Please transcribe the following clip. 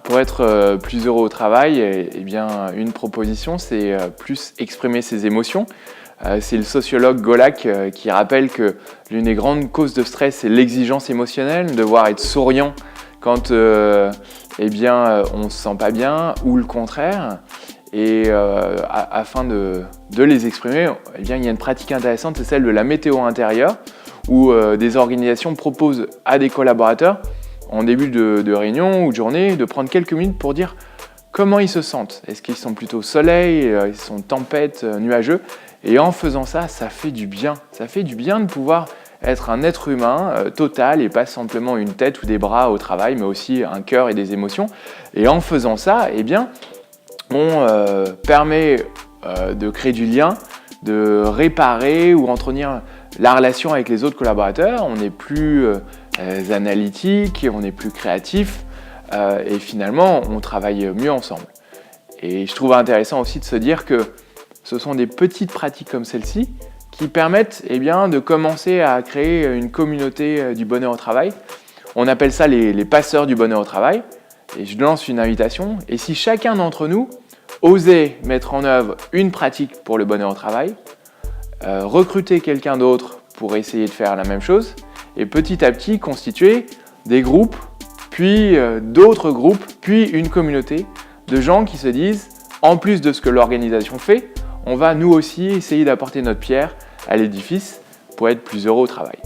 Pour être plus heureux au travail, eh bien, une proposition, c'est plus exprimer ses émotions. C'est le sociologue Golak qui rappelle que l'une des grandes causes de stress, c'est l'exigence émotionnelle, devoir être souriant quand eh bien, on ne se sent pas bien ou le contraire. Et afin de les exprimer, eh bien, il y a une pratique intéressante, c'est celle de la météo intérieure, où des organisations proposent à des collaborateurs, en début de réunion ou de journée, de prendre quelques minutes pour dire comment ils se sentent. Est-ce qu'ils sont plutôt soleil, ils sont tempête, nuageux? Et en faisant ça, ça fait du bien. Ça fait du bien de pouvoir être un être humain total et pas simplement une tête ou des bras au travail, mais aussi un cœur et des émotions. Et en faisant ça, eh bien, on permet de créer du lien, de réparer ou entretenir la relation avec les autres collaborateurs. On est plus analytique, on est plus créatif et finalement on travaille mieux ensemble. Et je trouve intéressant aussi de se dire que ce sont des petites pratiques comme celle-ci qui permettent eh bien, de commencer à créer une communauté du bonheur au travail. On appelle ça les passeurs du bonheur au travail. Et je lance une invitation. Et si chacun d'entre nous osait mettre en œuvre une pratique pour le bonheur au travail, recruter quelqu'un d'autre pour essayer de faire la même chose, et petit à petit constituer des groupes, puis d'autres groupes, puis une communauté de gens qui se disent, en plus de ce que l'organisation fait, on va nous aussi essayer d'apporter notre pierre à l'édifice pour être plus heureux au travail.